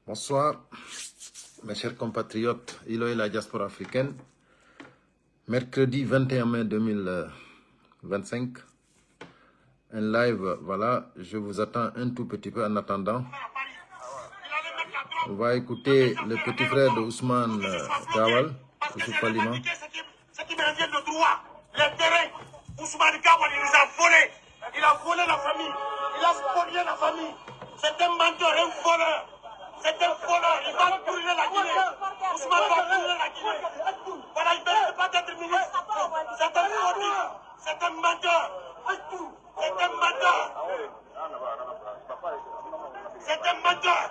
Bonsoir, mes chers compatriotes, Ilo et la diaspora africaine. Mercredi 21 mai 2025, un live, voilà, je vous attends un tout petit peu en attendant. On va écouter le petit frère de Ousmane Gawal, Ousou Falima. Ce qui me revient de droit, les terrains, Ousmane Gawal, il nous a volé. Il a volé la famille, il a spolié la famille. C'est un menteur, un voleur. C'est un voleur, il va brûler la Guinée. Ousmane va brûler la Guinée. Voilà, il ne mérite pas d'être ministre. C'est un fautif, c'est un menteur. C'est un menteur. C'est un menteur.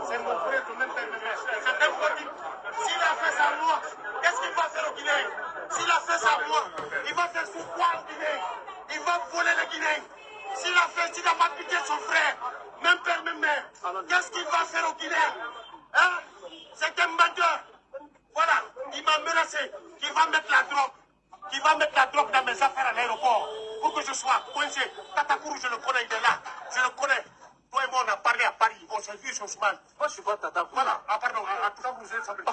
C'est mon frère de même père, c'est un fautif. S'il a fait sa loi, qu'est-ce qu'il va faire au Guinée? S'il a fait sa loi, il va faire sous quoi au Guinée? Il va voler le Guinée. S'il a malpité son frère, même père, même mère, qu'est-ce qu'il va faire au Guinée? Hein? C'est un menteur. Voilà, il m'a menacé qu'il va mettre la drogue, dans mes affaires à l'aéroport pour que je sois coincé. Tatakourou, je le connais, il est là. Je le connais. Toi et moi, on a parlé à Paris. On s'est vu sur Ousmane. Moi, je suis pas Tatakourou. Voilà. Ah, pardon. À tout ça, vous êtes assemblés.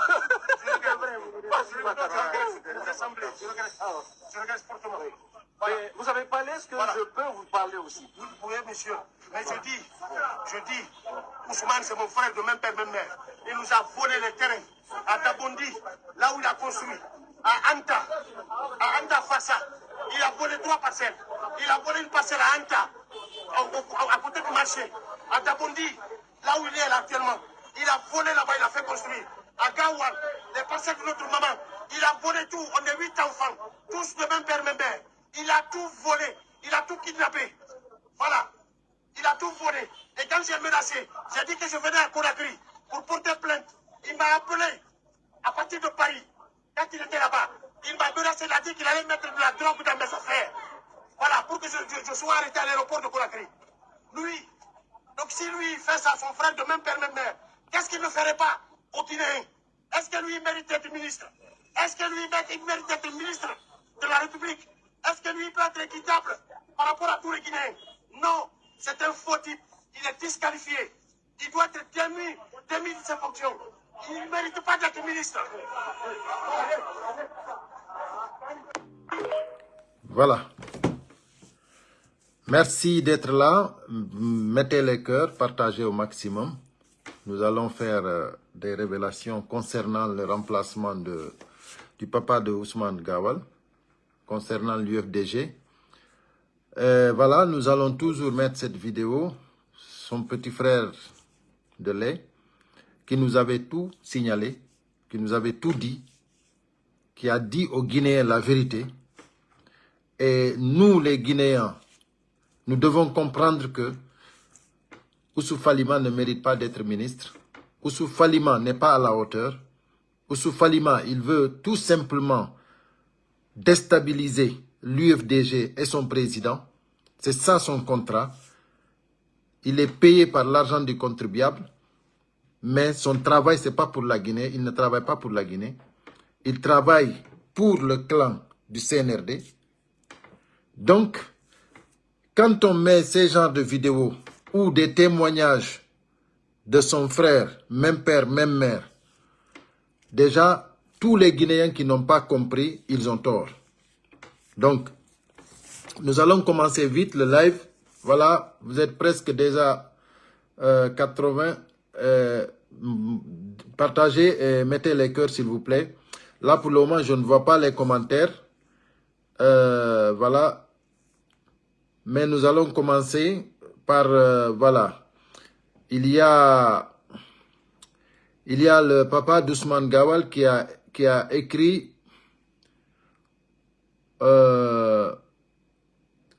Je regrette sportement. Voilà. Vous avez parlé, est-ce que je peux vous parler aussi? Vous pouvez, monsieur. Mais je dis, Ousmane, c'est mon frère de même père, même mère. Il nous a volé les terrains à Dabondi, là où il a construit, à Anta Fassa. Il a volé 3 parcelles. Il a volé une parcelle à Anta, à côté du marché. À Dabondi, là où il est là actuellement. Il a volé là-bas, il a fait construire. À Gawal, les parcelles de notre maman. Il a volé tout. On est 8 enfants, tous de même père, même mère. Il a tout volé. Il a tout kidnappé. Voilà. Il a tout volé. Et quand j'ai menacé, j'ai dit que je venais à Conakry pour porter plainte. Il m'a appelé à partir de Paris. Quand il était là-bas, il m'a menacé, il a dit qu'il allait mettre de la drogue dans mes affaires. Voilà, pour que je sois arrêté à l'aéroport de Conakry. Lui, donc si lui fait ça à son frère de même père, même mère, qu'est-ce qu'il ne ferait pas aux Guinéens? Est-ce que lui mérite d'être ministre? Est-ce que lui mérite d'être ministre de la République? Est-ce que lui peut être équitable par rapport à tous les Guinéens? Non, c'est un faux type. Il est disqualifié. Il doit être démis de ses fonctions. Il ne mérite pas d'être ministre. Voilà. Merci d'être là. Mettez les cœurs, partagez au maximum. Nous allons faire des révélations concernant le remplacement du papa de Ousmane Gawal, concernant l'UFDG. Voilà, nous allons toujours mettre cette vidéo. Son petit frère de lait, qui nous avait tout signalé, qui nous avait tout dit, qui a dit aux Guinéens la vérité. Et nous, les Guinéens, nous devons comprendre que Ousou Falima ne mérite pas d'être ministre. Ousou Falima n'est pas à la hauteur. Ousou Falima, il veut tout simplement déstabiliser l'UFDG et son président. C'est ça son contrat. Il est payé par l'argent du contribuable. Mais son travail, ce n'est pas pour la Guinée. Il ne travaille pas pour la Guinée. Il travaille pour le clan du CNRD. Donc, quand on met ces genres de vidéos ou des témoignages de son frère, même père, même mère, déjà, tous les Guinéens qui n'ont pas compris, ils ont tort. Donc, nous allons commencer vite le live. Voilà, vous êtes presque déjà 80. Partagez et mettez les cœurs, s'il vous plaît. Là, pour le moment, je ne vois pas les commentaires. Voilà. Mais nous allons commencer par, voilà. Il y a le papa d'Ousmane Gawal qui a écrit,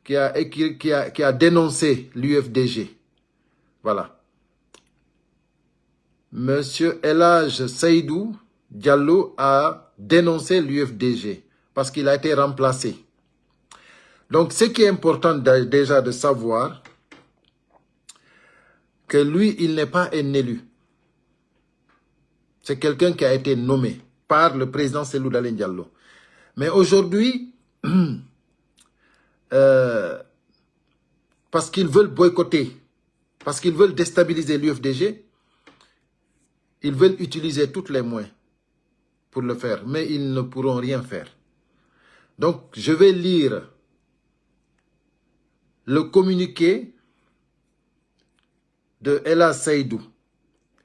qui a dénoncé l'UFDG. Voilà. Monsieur Elhaj Seydou Diallo a dénoncé l'UFDG parce qu'il a été remplacé. Donc, ce qui est important déjà de savoir, que lui, il n'est pas un élu. C'est quelqu'un qui a été nommé par le président Cellou Dalein Diallo. Mais aujourd'hui, parce qu'ils veulent boycotter, parce qu'ils veulent déstabiliser l'UFDG, ils veulent utiliser tous les moyens pour le faire, mais ils ne pourront rien faire. Donc, je vais lire le communiqué de Ella Seydou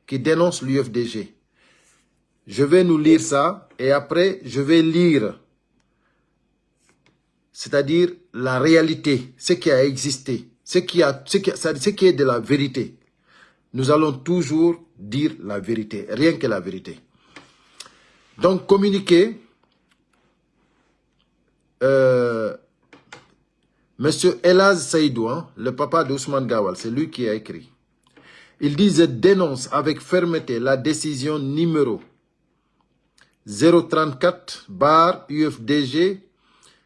qui dénonce l'UFDG. Je vais nous lire ça et après, je vais lire, c'est-à-dire la réalité, ce qui a existé, ce qui est de la vérité. Nous allons toujours dire la vérité, rien que la vérité. Donc, communiqué, Monsieur Elaz Seydou, hein, le papa d'Ousmane Gawal, c'est lui qui a écrit. Il dit, je dénonce avec fermeté la décision numéro 034/UFDG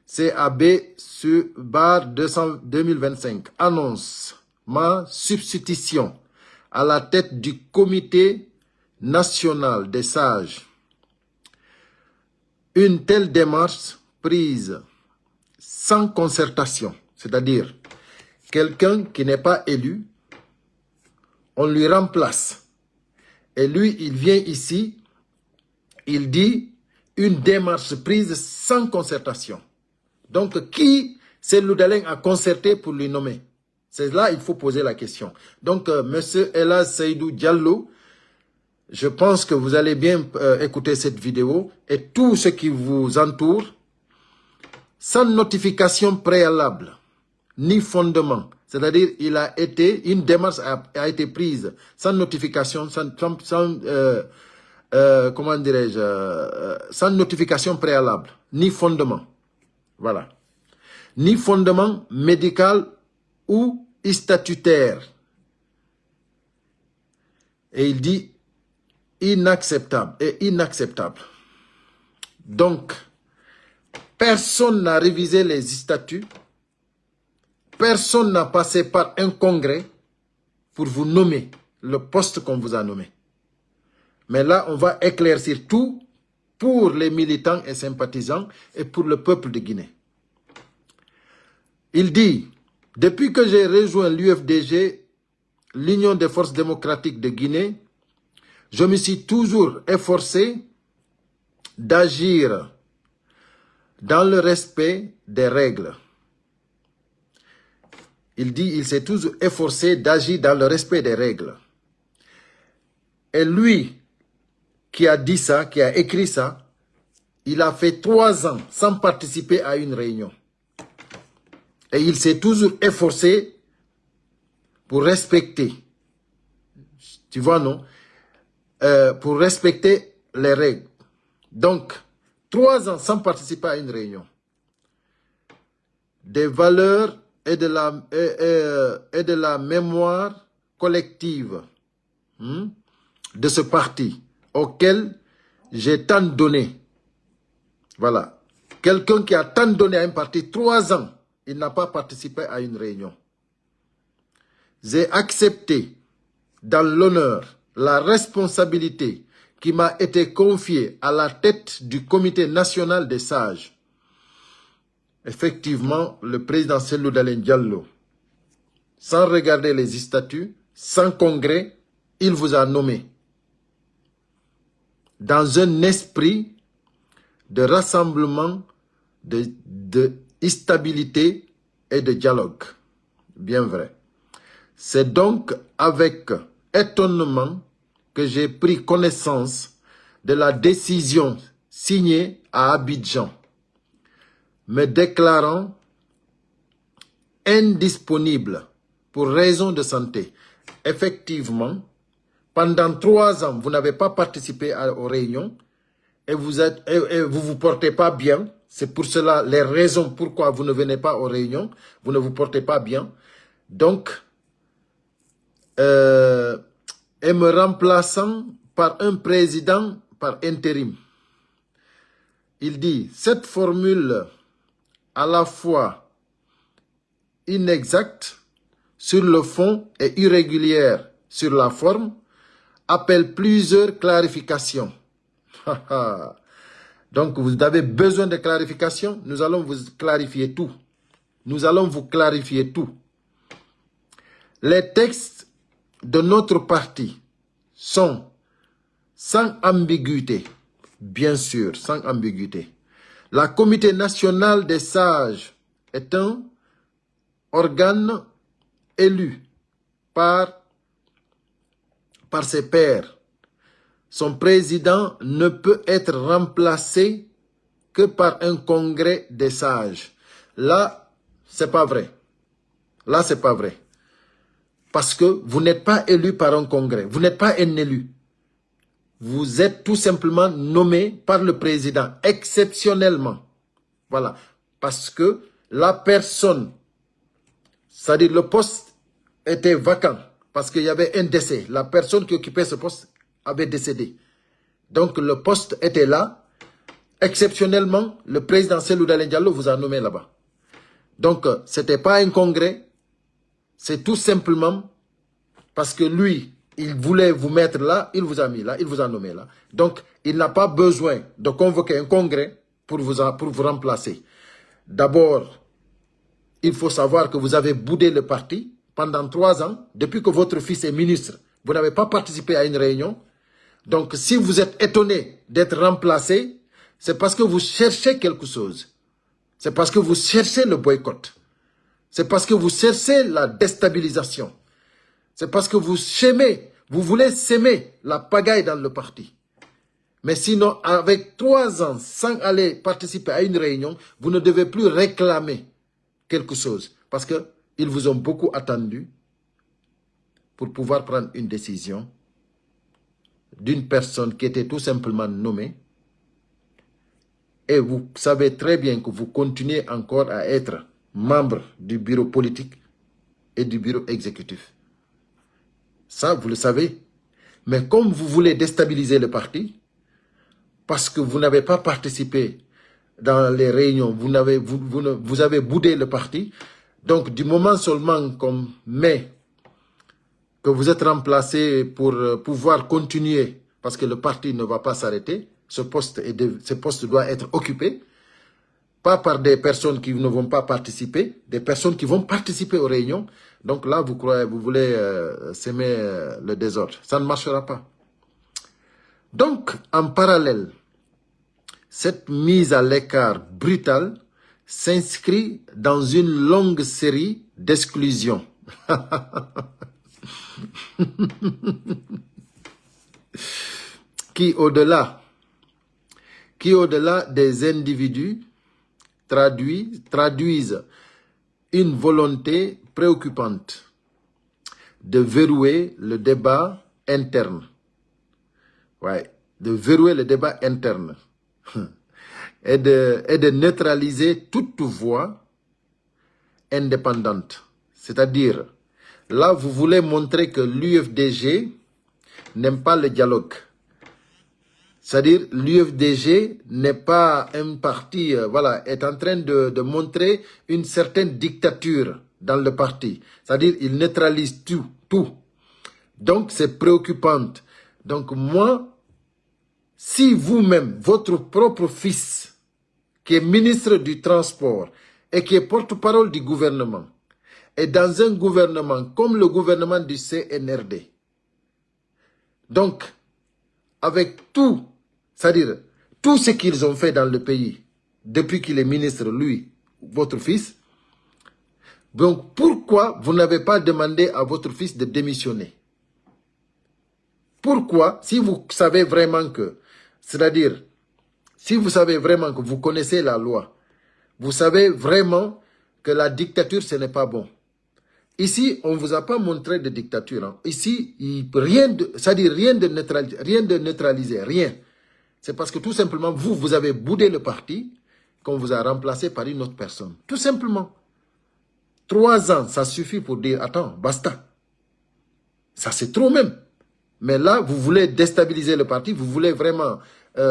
CAB/2025 annonce ma substitution à la tête du comité national des sages. Une telle démarche prise sans concertation, c'est-à-dire quelqu'un qui n'est pas élu, on lui remplace. Et lui, il vient ici, il dit une démarche prise sans concertation. Donc, qui Cellou Dalein a concerté pour lui nommer? C'est là il faut poser la question. Donc, Monsieur Elaz Seydou Diallo, je pense que vous allez bien écouter cette vidéo et tout ce qui vous entoure, sans notification préalable, ni fondement. C'est-à-dire, une démarche a été prise sans notification, comment dirais-je, sans notification préalable, ni fondement. Voilà. Ni fondement médical ou statutaire. Et il dit inacceptable et inacceptable. Donc, personne n'a révisé les statuts. Personne n'a passé par un congrès pour vous nommer le poste qu'on vous a nommé. Mais là, on va éclaircir tout pour les militants et sympathisants et pour le peuple de Guinée. Il dit, depuis que j'ai rejoint l'UFDG, l'Union des forces démocratiques de Guinée, je me suis toujours efforcé d'agir dans le respect des règles. Il dit, il s'est toujours efforcé d'agir dans le respect des règles. Et lui, qui a dit ça, qui a écrit ça, il a fait 3 ans sans participer à une réunion. Et il s'est toujours efforcé pour respecter, tu vois, non? Pour respecter les règles. Donc, 3 ans sans participer à une réunion. Des valeurs et de la mémoire collective de ce parti auquel j'ai tant donné. Voilà. Quelqu'un qui a tant donné à un parti 3 ans, il n'a pas participé à une réunion. J'ai accepté dans l'honneur la responsabilité qui m'a été confiée à la tête du comité national des sages. Effectivement, le président Cellou Dalein Diallo, sans regarder les statuts, sans congrès, il vous a nommé dans un esprit de rassemblement, de stabilité et de dialogue. Bien vrai. C'est donc avec étonnement que j'ai pris connaissance de la décision signée à Abidjan, me déclarant indisponible pour raison de santé. Effectivement, pendant 3 ans, vous n'avez pas participé aux réunions et vous vous portez pas bien. C'est pour cela les raisons pourquoi vous ne venez pas aux réunions, vous ne vous portez pas bien. Donc, et me remplaçant par un président par intérim. Il dit, cette formule à la fois inexacte sur le fond et irrégulière sur la forme appelle plusieurs clarifications. Donc, vous avez besoin de clarification. Nous allons vous clarifier tout. Nous allons vous clarifier tout. Les textes de notre parti sont sans ambiguïté, bien sûr, sans ambiguïté. La Comité national des sages est un organe élu par ses pairs. Son président ne peut être remplacé que par un congrès des sages. Là, c'est pas vrai. Là, c'est pas vrai. Parce que vous n'êtes pas élu par un congrès. Vous n'êtes pas un élu. Vous êtes tout simplement nommé par le président, exceptionnellement. Voilà. Parce que la personne, c'est-à-dire le poste était vacant. Parce qu'il y avait un décès. La personne qui occupait ce poste avait décédé. Donc le poste était là. Exceptionnellement, le président Cellou Dalein Diallo vous a nommé là-bas. Donc, ce n'était pas un congrès. C'est tout simplement parce que lui, il voulait vous mettre là, il vous a mis là, il vous a nommé là. Donc, il n'a pas besoin de convoquer un congrès pour vous remplacer. D'abord, il faut savoir que vous avez boudé le parti pendant 3 ans. Depuis que votre fils est ministre, vous n'avez pas participé à une réunion. Donc, si vous êtes étonné d'être remplacé, c'est parce que vous cherchez quelque chose. C'est parce que vous cherchez le boycott. C'est parce que vous cherchez la déstabilisation. C'est parce que vous voulez s'aimer la pagaille dans le parti. Mais sinon, avec 3 ans sans aller participer à une réunion, vous ne devez plus réclamer quelque chose. Parce qu'ils vous ont beaucoup attendu pour pouvoir prendre une décision d'une personne qui était tout simplement nommée. Et vous savez très bien que vous continuez encore à être membre du bureau politique et du bureau exécutif. Ça, vous le savez. Mais comme vous voulez déstabiliser le parti, parce que vous n'avez pas participé dans les réunions, vous avez boudé le parti. Donc, du moment seulement qu'on met que vous êtes remplacé pour pouvoir continuer, parce que le parti ne va pas s'arrêter, ce poste doit être occupé, pas par des personnes qui ne vont pas participer, des personnes qui vont participer aux réunions. Donc là, vous voulez s'aimer le désordre. Ça ne marchera pas. Donc, en parallèle, cette mise à l'écart brutale s'inscrit dans une longue série d'exclusions. qui au-delà des individus traduisent une volonté préoccupante de verrouiller le débat interne. Ouais, de verrouiller le débat interne et de neutraliser toute voix indépendante. C'est-à-dire, là, vous voulez montrer que l'UFDG n'aime pas le dialogue. C'est-à-dire, l'UFDG n'est pas un parti, voilà, est en train de montrer une certaine dictature dans le parti. C'est-à-dire, il neutralise tout. Donc, c'est préoccupant. Donc, moi, si vous-même, votre propre fils, qui est ministre du Transport et qui est porte-parole du gouvernement, est dans un gouvernement comme le gouvernement du CNRD, donc, avec tout, c'est-à-dire tout ce qu'ils ont fait dans le pays depuis qu'il est ministre, lui, votre fils, donc pourquoi vous n'avez pas demandé à votre fils de démissionner? Pourquoi, si vous savez vraiment que, c'est-à-dire, si vous savez vraiment que vous connaissez la loi, vous savez vraiment que la dictature, ce n'est pas bon. Ici, on ne vous a pas montré de dictature. Hein. Ici, c'est-à-dire rien de neutraliser, rien. C'est parce que tout simplement, vous avez boudé le parti qu'on vous a remplacé par une autre personne. Tout simplement. 3 ans, ça suffit pour dire, attends, basta. Ça, c'est trop même. Mais là, vous voulez déstabiliser le parti, vous voulez vraiment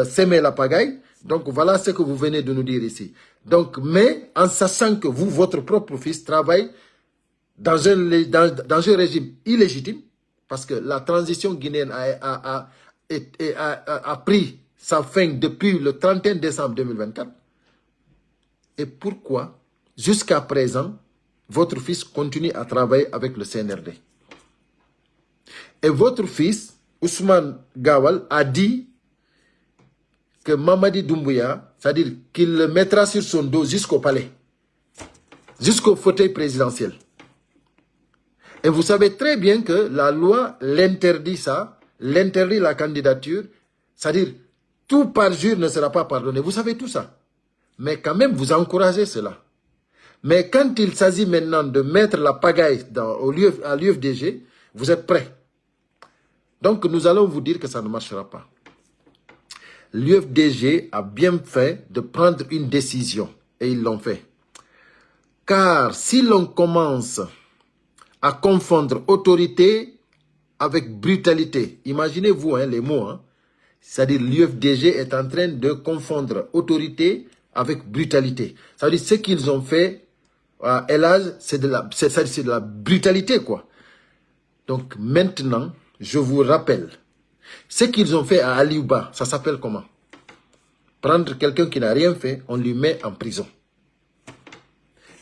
s'aimer la pagaille. Donc, voilà ce que vous venez de nous dire ici. Donc, mais en sachant que vous, votre propre fils, travaille dans un régime illégitime, parce que la transition guinéenne a pris sa fin depuis le 31 décembre 2024. Et pourquoi, jusqu'à présent, votre fils continue à travailler avec le CNRD. Et votre fils, Ousmane Gawal, a dit que Mamadi Doumbouya, c'est-à-dire qu'il le mettra sur son dos jusqu'au palais, jusqu'au fauteuil présidentiel. Et vous savez très bien que la loi l'interdit ça, l'interdit la candidature, c'est-à-dire tout parjure ne sera pas pardonné. Vous savez tout ça. Mais quand même, vous encouragez cela. Mais quand il s'agit maintenant de mettre la pagaille à l'UFDG, vous êtes prêts. Donc nous allons vous dire que ça ne marchera pas. L'UFDG a bien fait de prendre une décision, et ils l'ont fait. Car si l'on commence à confondre autorité avec brutalité, imaginez-vous les mots, c'est-à-dire l'UFDG est en train de confondre autorité avec brutalité. Ça veut dire ce qu'ils ont fait à El Hadj, c'est de la brutalité, quoi. Donc maintenant, je vous rappelle, ce qu'ils ont fait à Aliouba, ça s'appelle comment? Prendre quelqu'un qui n'a rien fait, on lui met en prison.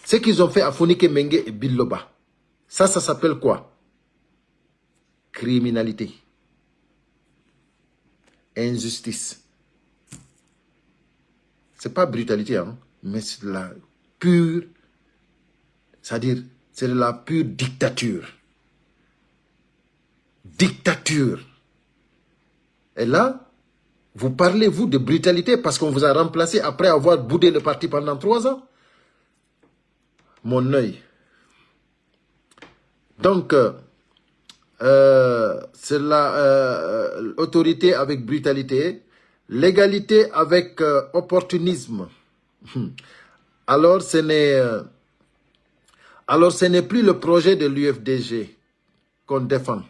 Ce qu'ils ont fait à Fonike Mengue et Biloba, ça s'appelle quoi? Criminalité. Injustice. C'est pas brutalité, mais c'est de la pure, c'est-à-dire, c'est de la pure dictature. Dictature. Et là, vous parlez, vous, de brutalité parce qu'on vous a remplacé après avoir boudé le parti pendant 3 ans. Mon œil. Donc, c'est l'autorité avec brutalité, l'égalité avec opportunisme. Alors, ce n'est plus le projet de l'UFDG qu'on défend.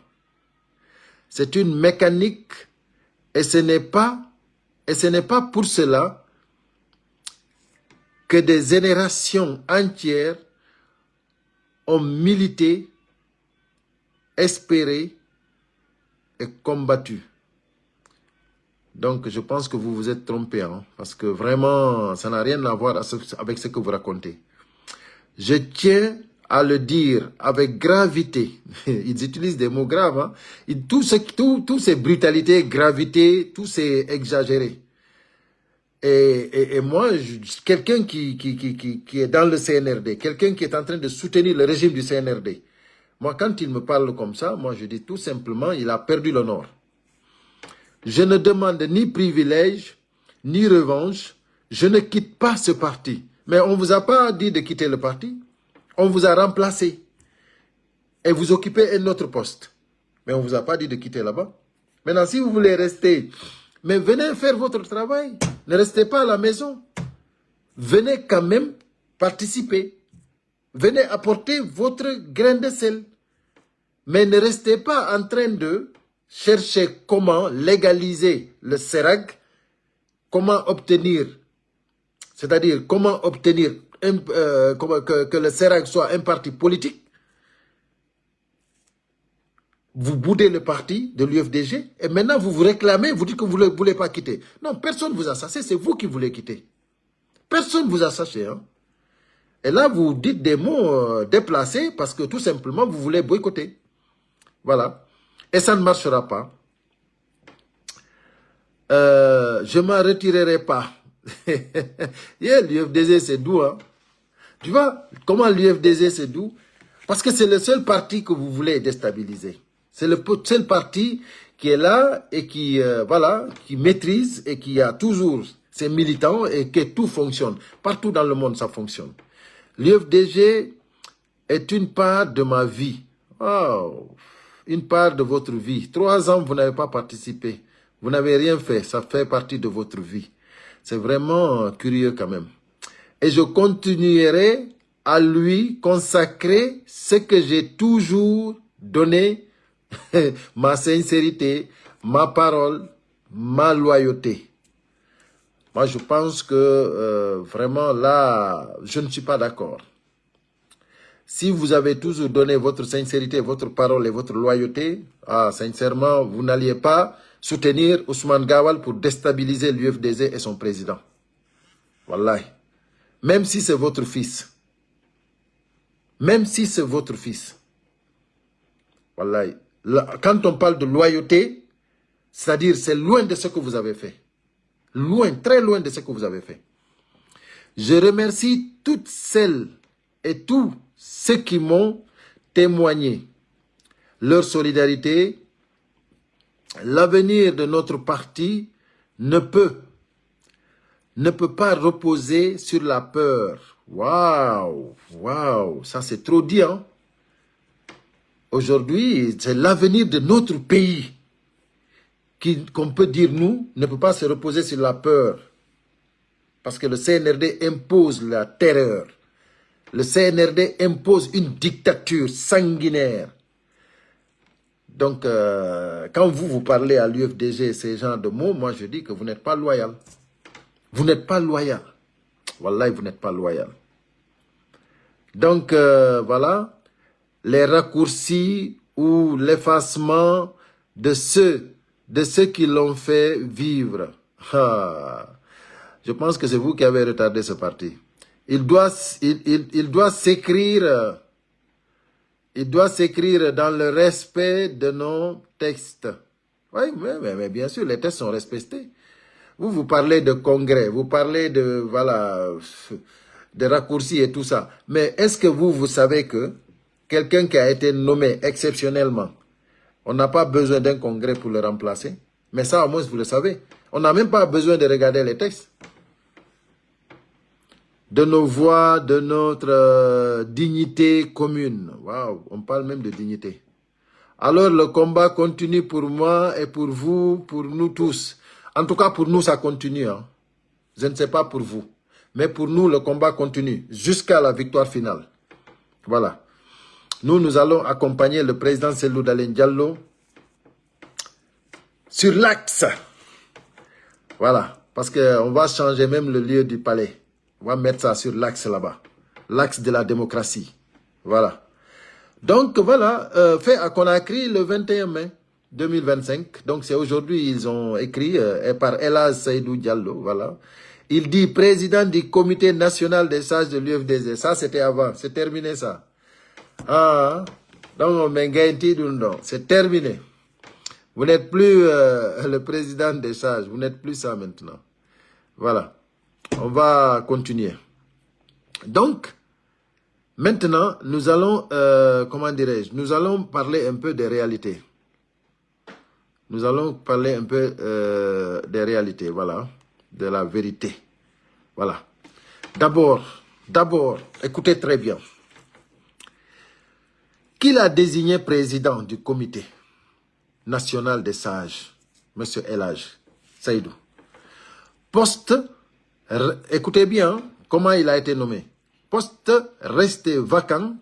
C'est une mécanique et ce n'est pas pour cela que des générations entières ont milité, espéré et combattu. Donc, je pense que vous vous êtes trompé, parce que vraiment, ça n'a rien à voir avec ce que vous racontez. Je tiens à le dire avec gravité. Ils utilisent des mots graves. Tout c'est brutalité, gravité, tout c'est exagéré. Et moi, quelqu'un qui est dans le CNRD, quelqu'un qui est en train de soutenir le régime du CNRD, moi, quand il me parle comme ça, moi, je dis tout simplement, il a perdu le nord. Je ne demande ni privilège, ni revanche. Je ne quitte pas ce parti. Mais on ne vous a pas dit de quitter le parti. On vous a remplacé. Et vous occupez un autre poste. Mais on ne vous a pas dit de quitter là-bas. Maintenant, si vous voulez rester, mais venez faire votre travail. Ne restez pas à la maison. Venez quand même participer. Venez apporter votre grain de sel. Mais ne restez pas en train de chercher comment légaliser le CERAG, comment obtenir, c'est-à-dire comment obtenir que le CERAG soit un parti politique. Vous boudez le parti de l'UFDG et maintenant vous vous réclamez, vous dites que vous ne voulez pas quitter. Non, personne ne vous a saché, c'est vous qui voulez quitter. Personne ne vous a saché. Et là, vous dites des mots déplacés parce que tout simplement, vous voulez boycotter. Voilà. Et ça ne marchera pas. Je ne m'en retirerai pas. L'UFDG, c'est doux. Tu vois comment l'UFDG, c'est doux? Parce que c'est le seul parti que vous voulez déstabiliser. C'est le seul parti qui est là et qui, qui maîtrise et qui a toujours ses militants et que tout fonctionne. Partout dans le monde, ça fonctionne. L'UFDG est une part de ma vie. Oh, une part de votre vie. 3 ans, vous n'avez pas participé. Vous n'avez rien fait. Ça fait partie de votre vie. C'est vraiment curieux quand même. Et je continuerai à lui consacrer ce que j'ai toujours donné, ma sincérité, ma parole, ma loyauté. Moi, je pense que vraiment là, je ne suis pas d'accord. Si vous avez toujours donné votre sincérité, votre parole et votre loyauté, sincèrement, vous n'alliez pas soutenir Ousmane Gawal pour déstabiliser l'UFDG et son président. Wallahi. Même si c'est votre fils. même si c'est votre fils. Wallahi. Quand on parle de loyauté, c'est-à-dire c'est loin de ce que vous avez fait. Loin, très loin de ce que vous avez fait. Je remercie toutes celles et tous ceux qui m'ont témoigné leur solidarité. L'avenir de notre parti ne peut pas reposer sur la peur. Waouh, waouh, ça c'est trop dit, hein? Aujourd'hui, c'est l'avenir de notre pays qu'on peut dire, nous, ne peut pas se reposer sur la peur. Parce que le CNRD impose la terreur. Le CNRD impose une dictature sanguinaire. Donc, quand vous parlez à l'UFDG ces genres de mots, moi je dis que vous n'êtes pas loyal. Vous n'êtes pas loyal. Wallahi, vous n'êtes pas loyal. Donc, voilà, les raccourcis ou l'effacement de ceux qui l'ont fait vivre. Ah, je pense que c'est vous qui avez retardé ce parti. Il doit s'écrire dans le respect de nos textes. Oui, mais bien sûr, les textes sont respectés. Vous parlez de congrès, vous parlez de, voilà, de raccourcis et tout ça. Mais est-ce que vous savez que quelqu'un qui a été nommé exceptionnellement, on n'a pas besoin d'un congrès pour le remplacer? Mais ça, au moins, vous le savez. On n'a même pas besoin de regarder les textes. De nos voix, de notre dignité commune. Waouh, on parle même de dignité. Alors, le combat continue pour moi et pour vous, pour nous tous. En tout cas, pour nous, ça continue. Hein. Je ne sais pas pour vous. Mais pour nous, le combat continue jusqu'à la victoire finale. Voilà. Nous allons accompagner le président Cellou Dalein Diallo sur l'axe. Voilà. Parce qu'on va changer même le lieu du palais. On va mettre ça sur l'axe là-bas. L'axe de la démocratie. Voilà. Donc, voilà. Fait à Conakry le 21 mai 2025. Donc, c'est aujourd'hui, ils ont écrit par Elhadj Seydou Diallo. Voilà. Il dit président du comité national des sages de l'UFDG. Ça, c'était avant. C'est terminé, ça. Ah, donc, c'est terminé. Vous n'êtes plus le président des sages. Vous n'êtes plus ça maintenant. Voilà. On va continuer. Donc, maintenant, nous allons, comment dirais-je, nous allons parler un peu des réalités. Nous allons parler un peu des réalités, voilà, de la vérité. Voilà. D'abord, écoutez très bien. Qui l'a désigné président du comité national des sages? Monsieur Elhadj Seydou. Poste, écoutez bien comment il a été nommé. Poste resté vacant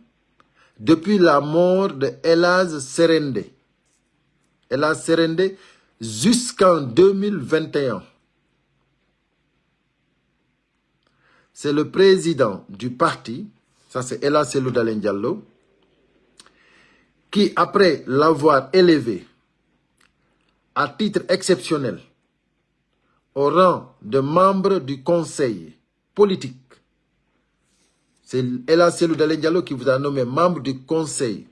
depuis la mort de Elhadj Serende. Elhadj Serende jusqu'en 2021. C'est le président du parti, ça c'est Elhadj Cellou Dalein Diallo, qui, après l'avoir élevé à titre exceptionnel au rang de membre du conseil politique, c'est Elhadj Cellou Dalein Diallo qui vous a nommé membre du conseil,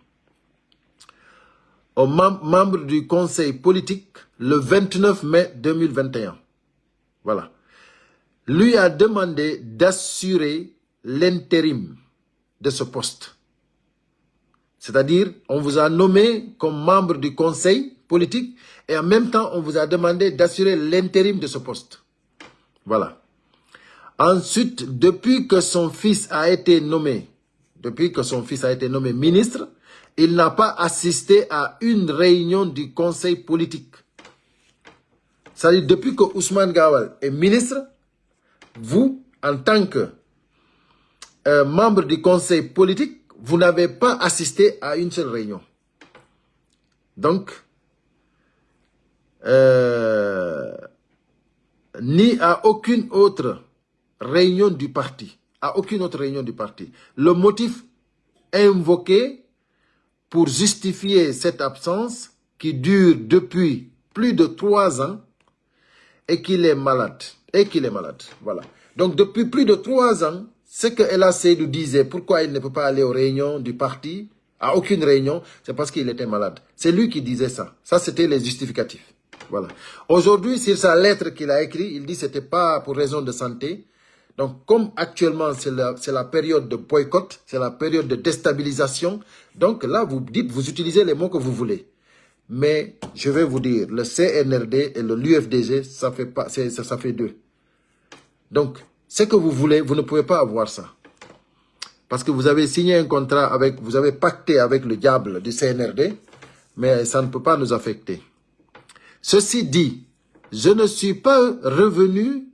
membre du conseil politique le 29 mai 2021. Voilà. Lui a demandé d'assurer l'intérim de ce poste. C'est-à-dire, on vous a nommé comme membre du conseil politique et en même temps, on vous a demandé d'assurer l'intérim de ce poste. Voilà. Ensuite, depuis que son fils a été nommé ministre, il n'a pas assisté à une réunion du conseil politique. C'est-à-dire, depuis que Ousmane Gawal est ministre, vous, en tant que membre du conseil politique, vous n'avez pas assisté à une seule réunion. Donc, ni à aucune autre réunion du parti. Le motif invoqué pour justifier cette absence qui dure depuis plus de 3 ans et qu'il est malade. Voilà. Donc, depuis plus de 3 ans, ce que Ella Seydou disait, pourquoi il ne peut pas aller aux réunions du parti, à aucune réunion, c'est parce qu'il était malade. C'est lui qui disait ça. Ça, c'était les justificatifs. Voilà. Aujourd'hui, sur sa lettre qu'il a écrite, il dit que ce n'était pas pour raison de santé. Donc, comme actuellement, c'est la période de boycott, c'est la période de déstabilisation, donc là, vous utilisez les mots que vous voulez. Mais, je vais vous dire, le CNRD et l'UFDG, ça fait deux. Donc, ce que vous voulez, vous ne pouvez pas avoir ça. Parce que vous avez signé un contrat avec, vous avez pacté avec le diable du CNRD, mais ça ne peut pas nous affecter. Ceci dit, je ne suis pas revenu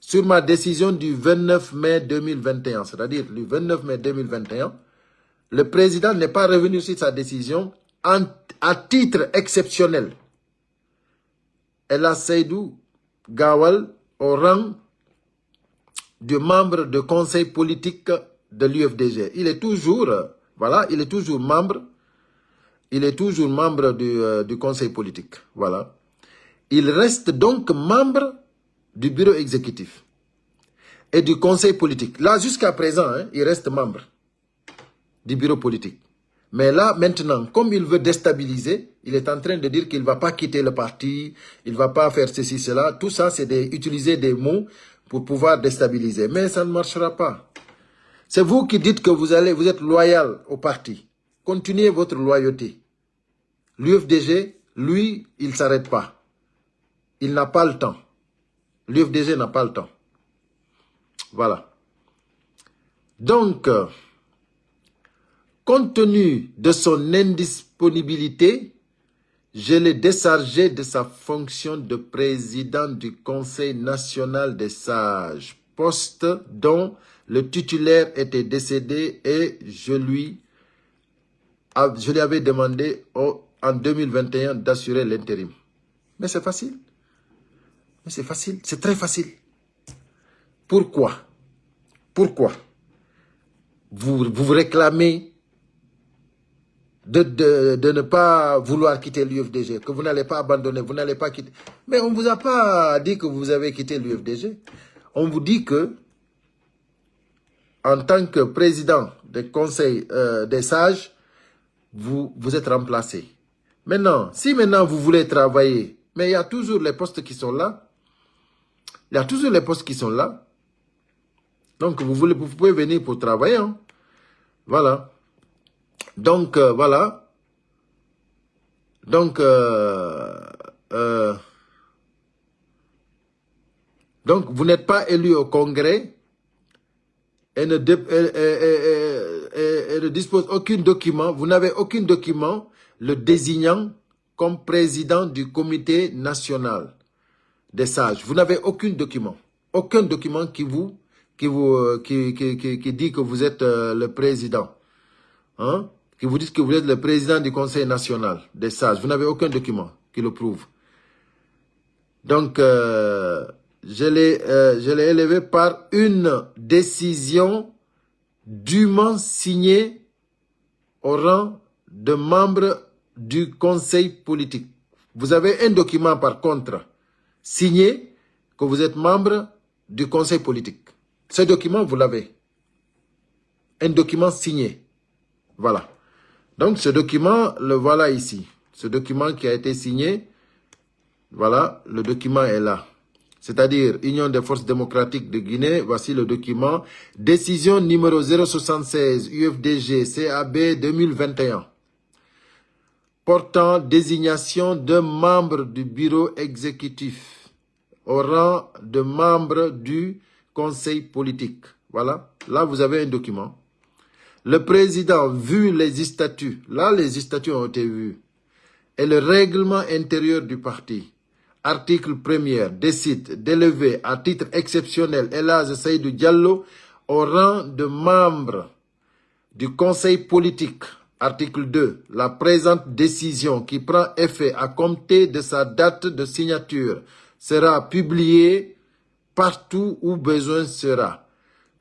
sur ma décision du 29 mai 2021, c'est-à-dire le 29 mai 2021, le président n'est pas revenu sur sa décision à titre exceptionnel. Ella Seydou Gawal au rang de membre du conseil politique de l'UFDG. Il est toujours, voilà, il est toujours membre du conseil politique. Voilà. Il reste donc membre du bureau exécutif et du conseil politique. Là, jusqu'à présent, hein, il reste membre du bureau politique. Mais là, maintenant, comme il veut déstabiliser, il est en train de dire qu'il ne va pas quitter le parti, il ne va pas faire ceci, cela. Tout ça, c'est d'utiliser des mots pour pouvoir déstabiliser. Mais ça ne marchera pas. C'est vous qui dites que vous êtes loyal au parti. Continuez votre loyauté. L'UFDG, lui, il ne s'arrête pas. Il n'a pas le temps. L'UFDG n'a pas le temps. Voilà. Donc, compte tenu de son indisponibilité, je l'ai déchargé de sa fonction de président du Conseil national des sages, poste dont le titulaire était décédé et je lui avais demandé en 2021 d'assurer l'intérim. Mais c'est facile. Mais c'est facile, c'est très facile. Pourquoi? Pourquoi vous réclamez de ne pas vouloir quitter l'UFDG, que vous n'allez pas abandonner, vous n'allez pas quitter. Mais on ne vous a pas dit que vous avez quitté l'UFDG. On vous dit que, en tant que président du Conseil des sages, vous êtes remplacé. Maintenant, si maintenant vous voulez travailler, mais il y a toujours les postes qui sont là. Il y a toujours les postes qui sont là. Donc, vous pouvez venir pour travailler. Hein. Voilà. Donc, voilà. Donc, vous n'êtes pas élu au Congrès et ne dispose aucun document. Vous n'avez aucun document le désignant comme président du comité national des sages. Vous n'avez aucun document. Aucun document qui dit que vous êtes le président. Hein? Qui vous dit que vous êtes le président du Conseil national des sages. Vous n'avez aucun document qui le prouve. Donc, je l'ai élevé par une décision dûment signée au rang de membre du Conseil politique. Vous avez un document, par contre, signé que vous êtes membre du Conseil politique. Ce document, vous l'avez. Un document signé. Voilà. Donc, ce document, le voilà ici. Ce document qui a été signé, voilà, le document est là. C'est-à-dire, Union des forces démocratiques de Guinée, voici le document. Décision numéro 076, UFDG, CAB 2021. Portant désignation de membres du bureau exécutif au rang de membres du conseil politique. Voilà, là vous avez un document. Le président, vu les statuts, là les statuts ont été vus, et le règlement intérieur du parti, article 1er, décide d'élever à titre exceptionnel Elhadji Seydou Diallo au rang de membre du conseil politique. Article 2. La présente décision qui prend effet à compter de sa date de signature sera publiée partout où besoin sera.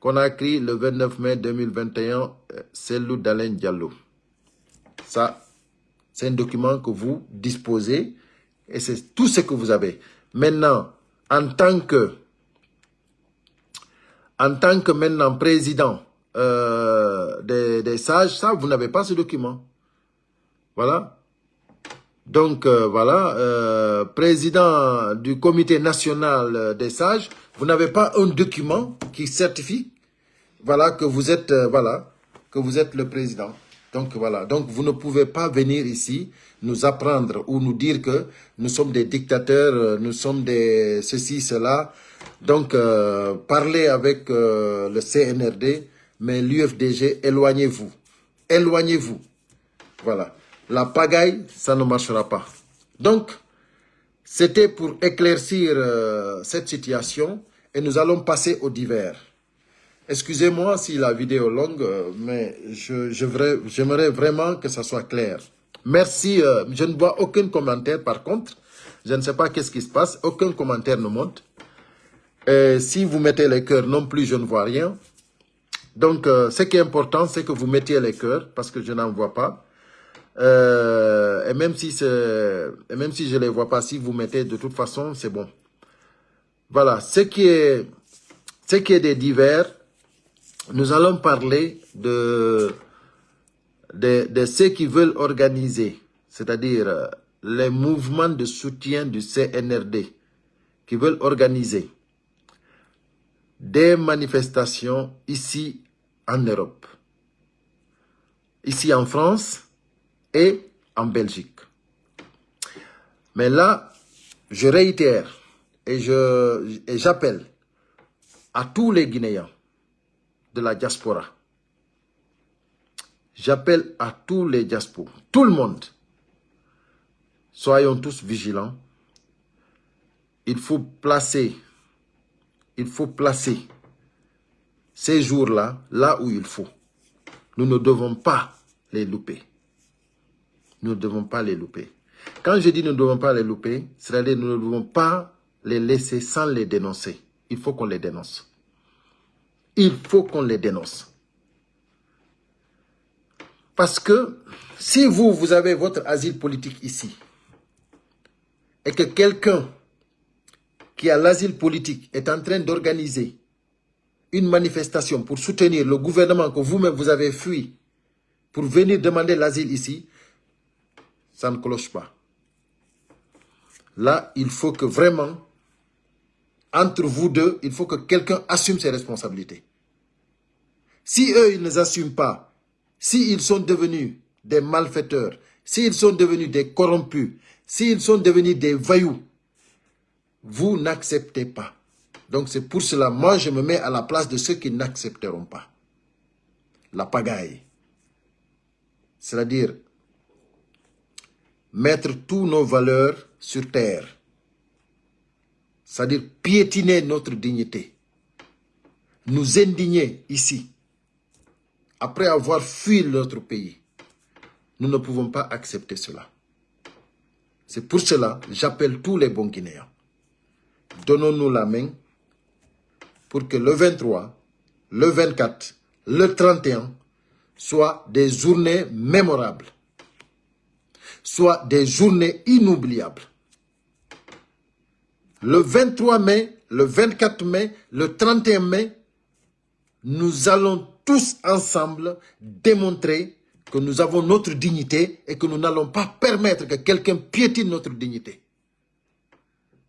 Conakry, le 29 mai 2021, Cellou Dalein Diallo. Ça, c'est un document que vous disposez et c'est tout ce que vous avez. Maintenant, en tant en tant que maintenant président des sages, ça, vous n'avez pas ce document. Voilà. Donc, voilà, président du comité national des sages, vous n'avez pas un document qui certifie, voilà, que vous êtes, que vous êtes le président. Donc, voilà. Donc, vous ne pouvez pas venir ici nous apprendre ou nous dire que nous sommes des dictateurs, nous sommes des ceci, cela. Donc, parlez avec le CNRD, mais l'UFDG, éloignez-vous. Éloignez-vous. Voilà. La pagaille, ça ne marchera pas. Donc, c'était pour éclaircir cette situation et nous allons passer au divers. Excusez-moi si la vidéo est longue, mais j'aimerais vraiment que ça soit clair. Merci. Je ne vois aucun commentaire par contre. Je ne sais pas qu'est-ce qui se passe. Aucun commentaire ne monte. Si vous mettez les cœurs non plus, je ne vois rien. Donc, ce qui est important, c'est que vous mettiez les cœurs parce que je n'en vois pas. Et même si je ne les vois pas, si vous mettez de toute façon, c'est bon. Voilà, ce qui est des divers, nous allons parler de ceux qui veulent organiser, c'est-à-dire les mouvements de soutien du CNRD, qui veulent organiser des manifestations ici en Europe, ici en France et en Belgique. Mais là, je réitère et j'appelle à tous les Guinéens de la diaspora. J'appelle à tous les diasporas, tout le monde. Soyons tous vigilants. Il faut placer ces jours-là, là où il faut. Nous ne devons pas les louper. Nous ne devons pas les louper. Quand je dis nous ne devons pas les louper, c'est-à-dire nous ne devons pas les laisser sans les dénoncer. Il faut qu'on les dénonce. Il faut qu'on les dénonce. Parce que si vous avez votre asile politique ici, et que quelqu'un qui a l'asile politique est en train d'organiser une manifestation pour soutenir le gouvernement que vous-même vous avez fui pour venir demander l'asile ici, ça ne cloche pas. Là, il faut que vraiment, entre vous deux, il faut que quelqu'un assume ses responsabilités. Si eux, ils ne les assument pas, s'ils sont devenus des malfaiteurs, s'ils sont devenus des corrompus, s'ils sont devenus des voyous, vous n'acceptez pas. Donc c'est pour cela, moi je me mets à la place de ceux qui n'accepteront pas. La pagaille. C'est-à-dire mettre tous nos valeurs sur terre. C'est-à-dire piétiner notre dignité. Nous indigner ici. Après avoir fui notre pays. Nous ne pouvons pas accepter cela. C'est pour cela que j'appelle tous les bons Guinéens. Donnons-nous la main pour que le 23, le 24, le 31 soient des journées mémorables. Soient des journées inoubliables. Le 23 mai, le 24 mai, le 31 mai, nous allons tous ensemble démontrer que nous avons notre dignité et que nous n'allons pas permettre que quelqu'un piétine notre dignité.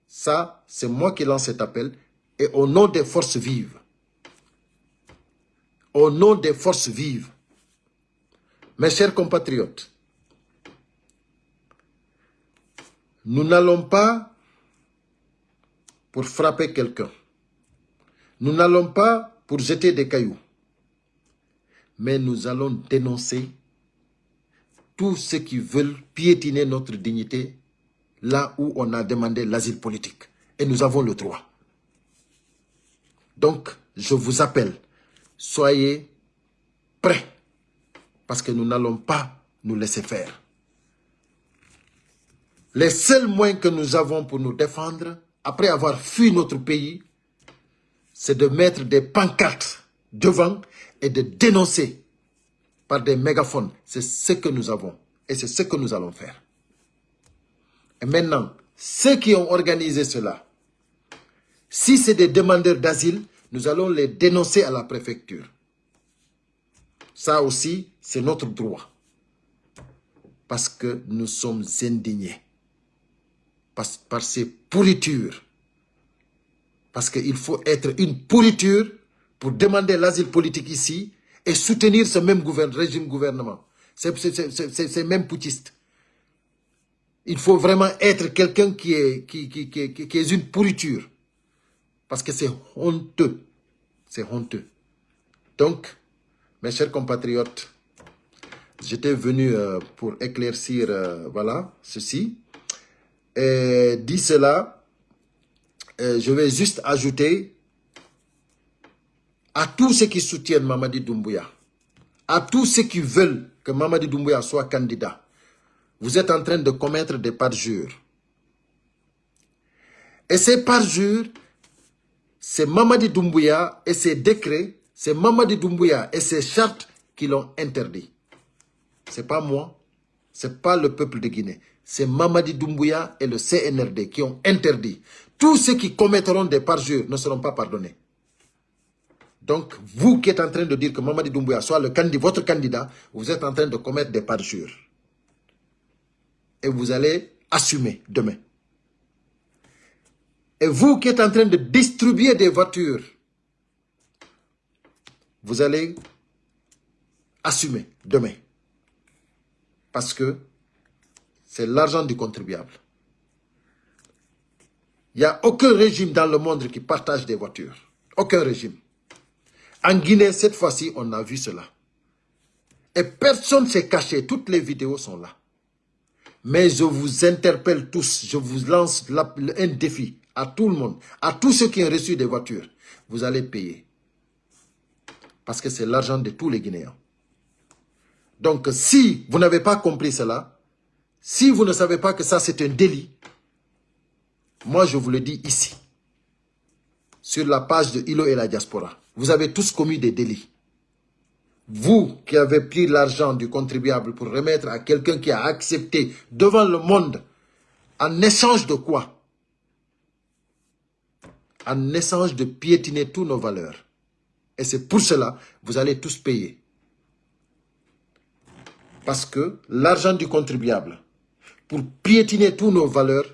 Ça, c'est moi qui lance cet appel et au nom des forces vives. Au nom des forces vives. Mes chers compatriotes, nous n'allons pas pour frapper quelqu'un. Nous n'allons pas pour jeter des cailloux. Mais nous allons dénoncer tous ceux qui veulent piétiner notre dignité là où on a demandé l'asile politique. Et nous avons le droit. Donc, je vous appelle, soyez prêts. Parce que nous n'allons pas nous laisser faire. Les seuls moyens que nous avons pour nous défendre, après avoir fui notre pays, c'est de mettre des pancartes devant et de dénoncer par des mégaphones. C'est ce que nous avons et c'est ce que nous allons faire. Et maintenant, ceux qui ont organisé cela, si c'est des demandeurs d'asile, Nous allons les dénoncer à la préfecture. Ça aussi, c'est notre droit. Parce que nous sommes indignés. Par ces pourritures. Parce qu'il faut être une pourriture pour demander l'asile politique ici et soutenir ce même régime gouvernement. C'est même putschiste. Il faut vraiment être quelqu'un qui est une pourriture. Parce que c'est honteux. C'est honteux. Donc, mes chers compatriotes, j'étais venu pour éclaircir voilà, ceci. Et dit cela, je vais juste ajouter à tous ceux qui soutiennent Mamadi Doumbouya, à tous ceux qui veulent que Mamadi Doumbouya soit candidat, vous êtes en train de commettre des parjures. Et ces parjures, c'est Mamadi Doumbouya et ses décrets, c'est Mamadi Doumbouya et ses chartes qui l'ont interdit. Ce n'est pas moi, ce n'est pas le peuple de Guinée. C'est Mamadi Doumbouya et le CNRD qui ont interdit. Tous ceux qui commettront des parjures ne seront pas pardonnés. Donc, vous qui êtes en train de dire que Mamadi Doumbouya soit votre candidat, vous êtes en train de commettre des parjures. Et vous allez assumer demain. Et vous qui êtes en train de distribuer des voitures, vous allez assumer demain. Parce que c'est l'argent du contribuable. Il n'y a aucun régime dans le monde qui partage des voitures. Aucun régime. En Guinée, cette fois-ci, on a vu cela. Et personne ne s'est caché. Toutes les vidéos sont là. Mais je vous interpelle tous. Je vous lance un défi à tout le monde. À tous ceux qui ont reçu des voitures. Vous allez payer. Parce que c'est l'argent de tous les Guinéens. Donc, si vous n'avez pas compris cela, si vous ne savez pas que ça c'est un délit, moi je vous le dis ici, sur la page de Ilo et la diaspora, vous avez tous commis des délits. Vous qui avez pris l'argent du contribuable pour remettre à quelqu'un qui a accepté devant le monde, en échange de quoi? En échange de piétiner toutes nos valeurs. Et c'est pour cela que vous allez tous payer. Parce que l'argent du contribuable, pour piétiner toutes nos valeurs,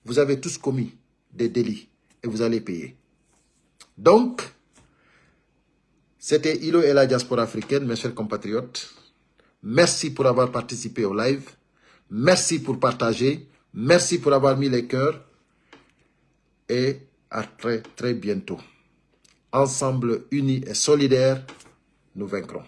vous avez tous commis des délits et vous allez payer. Donc, c'était Ilo et la diaspora africaine, mes chers compatriotes. Merci pour avoir participé au live. Merci pour partager. Merci pour avoir mis les cœurs. Et à très, très bientôt. Ensemble, unis et solidaires, nous vaincrons.